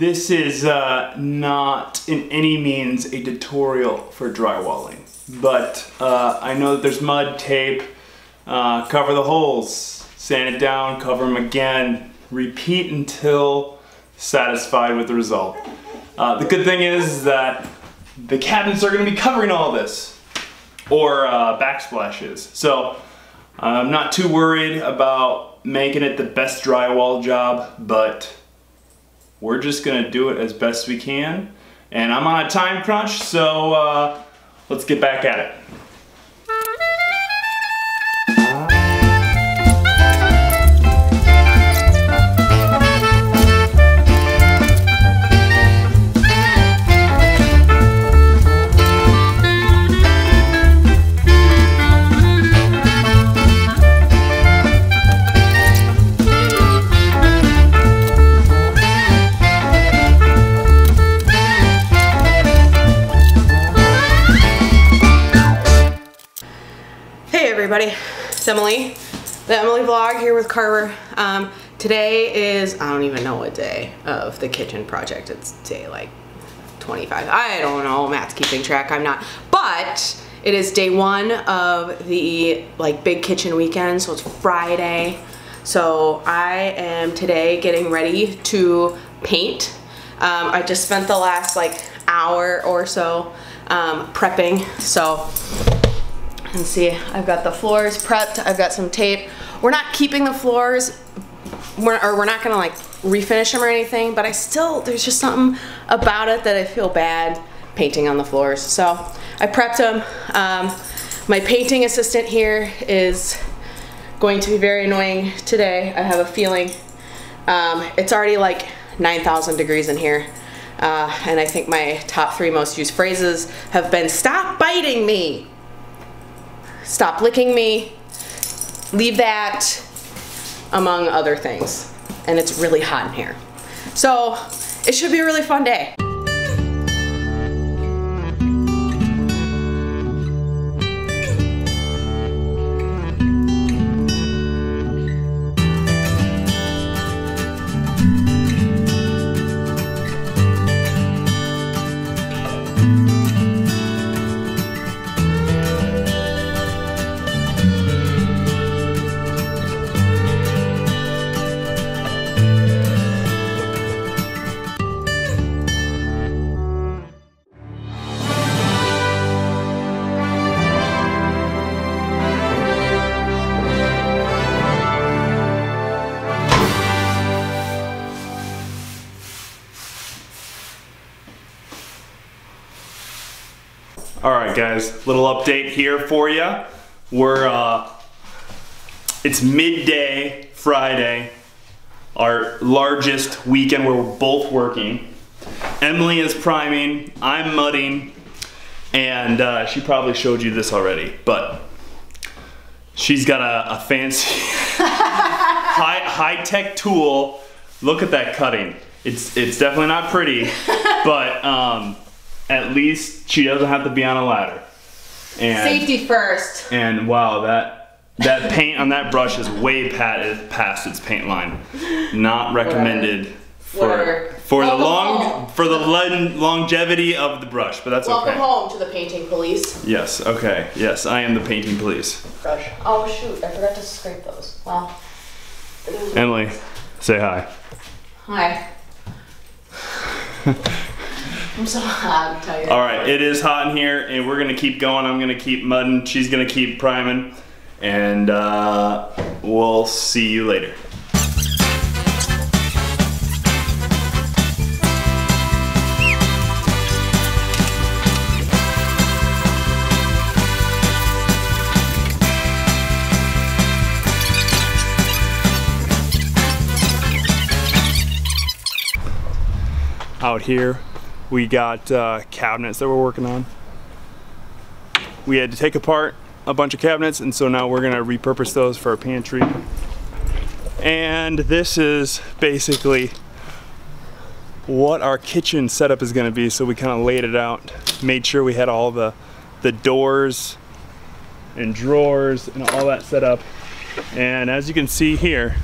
This is not in any means a tutorial for drywalling, but I know that there's mud, tape, cover the holes, sand it down, cover them again, repeat until satisfied with the result. The good thing is that the cabinets are going to be covering all this, or backsplashes, so I'm not too worried about making it the best drywall job, but we're just gonna do it as best we can. And I'm on a time crunch, so let's get back at it. Everybody, it's Emily, the Emily vlog here with Carver. Today is, I don't even know what day of the kitchen project. It's day like 25. I don't know, Matt's keeping track, I'm not. But it is day one of the like big kitchen weekend, so it's Friday. So I am today getting ready to paint. I just spent the last like hour or so prepping, so and see, I've got the floors prepped, I've got some tape. We're not keeping the floors, we're not gonna like refinish them or anything, but there's just something about it that I feel bad painting on the floors. So I prepped them. My painting assistant here is going to be very annoying today. I have a feeling. It's already like 9,000 degrees in here. And I think my top 3 most used phrases have been, "Stop biting me," "Stop licking me," "Leave that," among other things. And it's really hot in here. So it should be a really fun day. Alright guys, little update here for you. It's midday Friday, our largest weekend where we're both working. Emily is priming, I'm mudding, and she probably showed you this already, but she's got a fancy high-tech tool. Look at that cutting. It's definitely not pretty, but at least she doesn't have to be on a ladder. And, safety first. And wow, that paint on that brush is way past its paint line. Not recommended for the longevity of the brush, but that's okay. Welcome home to the painting police. Yes, okay. Yes, I am the painting police. Brush. Oh shoot, I forgot to scrape those. Well. Emily, say hi. Hi. I'm so hot, I'm tired. Alright, it is hot in here, and we're gonna keep going. I'm gonna keep mudding, she's gonna keep priming, and we'll see you later. Out here, we got cabinets that we're working on. We had to take apart a bunch of cabinets, and so now we're gonna repurpose those for our pantry. And this is basically what our kitchen setup is gonna be, so we kind of laid it out, made sure we had all the doors and drawers and all that set up. And as you can see here,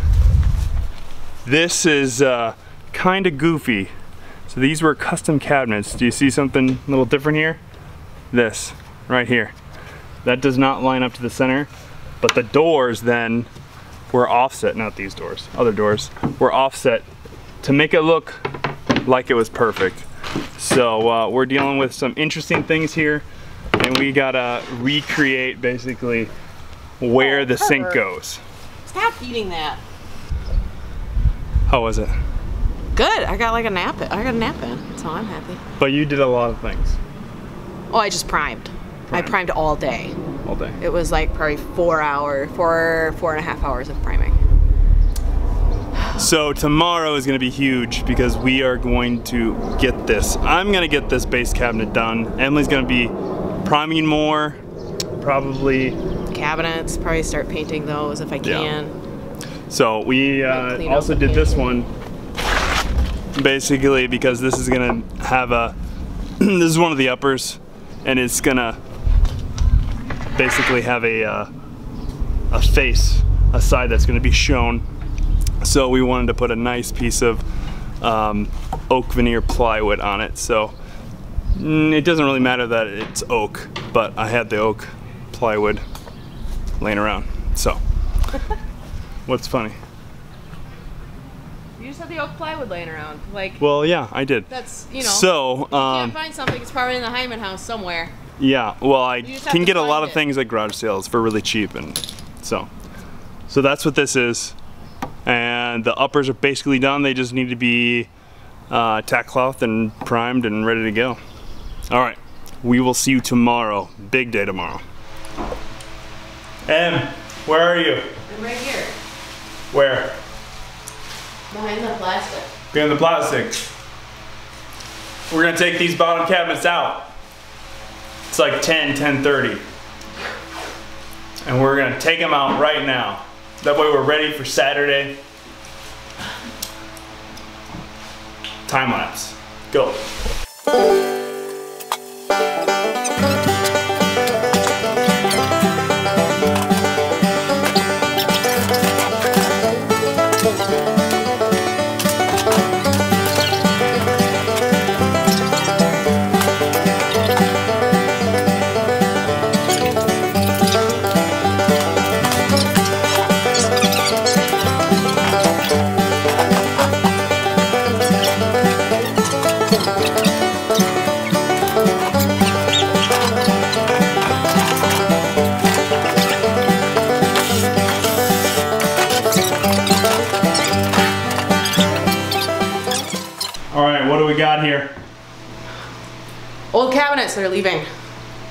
this is kind of goofy. So these were custom cabinets. Do you see something a little different here? This, right here. That does not line up to the center, but the doors then were offset, not these doors, other doors, were offset to make it look like it was perfect. So we're dealing with some interesting things here, and we gotta recreate basically where the sink goes. Stop eating that. How was it? Good. I got like a nap. I got a nap in, so I'm happy. But you did a lot of things. Oh, I just primed. I primed all day. All day. It was like probably 4 and a half hours of priming. So tomorrow is gonna be huge because we are going to get this. I'm gonna get this base cabinet done. Emily's gonna be priming more, probably. Cabinets, probably start painting those if I can. Yeah. So we also did this one basically because this is gonna have a, this is one of the uppers, and it's gonna basically have a face, a side that's gonna be shown. So we wanted to put a nice piece of oak veneer plywood on it. So it doesn't really matter that it's oak, but I had the oak plywood laying around. So what's funny? You just have the oak plywood laying around. Like, well, yeah, I did. That's, you know, so you can't find something, it's probably in the Hyman house somewhere. Yeah, well, I can get a lot of it. things at garage sales for really cheap, and so that's what this is. And the uppers are basically done. They just need to be tack cloth and primed and ready to go. All right, we will see you tomorrow. Big day tomorrow. Em, where are you? I'm right here. Where? Behind the plastic. Behind the plastic. We're gonna take these bottom cabinets out. It's like 10:30. And we're gonna take them out right now. That way we're ready for Saturday. Time lapse. Go. What do we got here? Old cabinets that are leaving.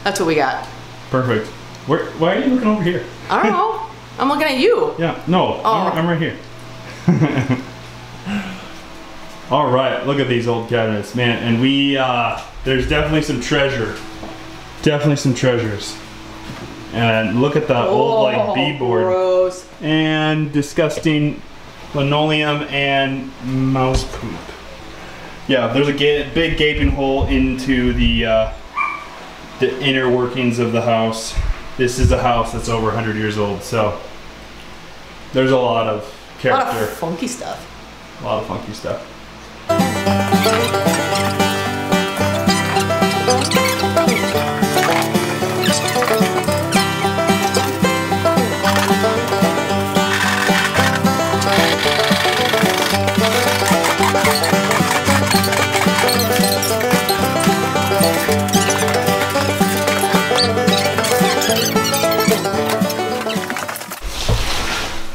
That's what we got. Perfect. Why are you looking over here? I don't know. I'm looking at you. Yeah, no, oh. I'm right here. All right, look at these old cabinets, man. And we, there's definitely some treasure. Definitely some treasures. And look at the old like beadboard. Gross. And disgusting linoleum and mouse poop. Yeah, there's a big gaping hole into the inner workings of the house. This is a house that's over 100 years old, so there's a lot of character. A lot of funky stuff. A lot of funky stuff.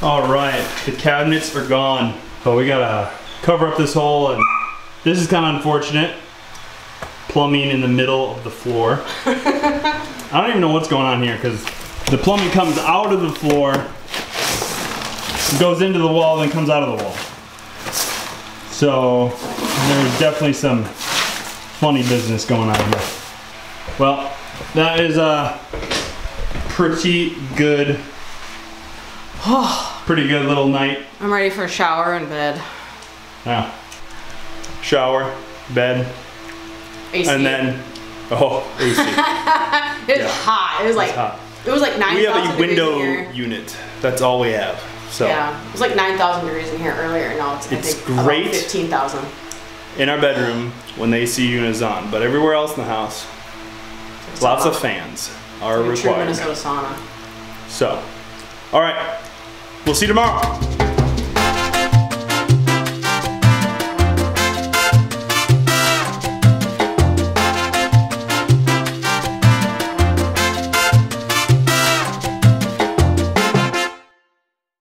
All right, the cabinets are gone, but we gotta cover up this hole, and this is kind of unfortunate. Plumbing in the middle of the floor. I don't even know what's going on here because the plumbing comes out of the floor, goes into the wall, then comes out of the wall. So there's definitely some funny business going on here. Well, that is a pretty good little night. I'm ready for a shower and bed. Yeah. Shower, bed, AC. and then AC. It's hot. It was like hot. It was like 9,000 We have a degrees in window here. unit. That's all we have. So yeah, it was like 9,000 degrees in here earlier. Now it's I think great. about 15,000. in our bedroom when the AC unit is on, but everywhere else in the house, lots of fans are required. True Minnesota sauna. So, all right, we'll see you tomorrow.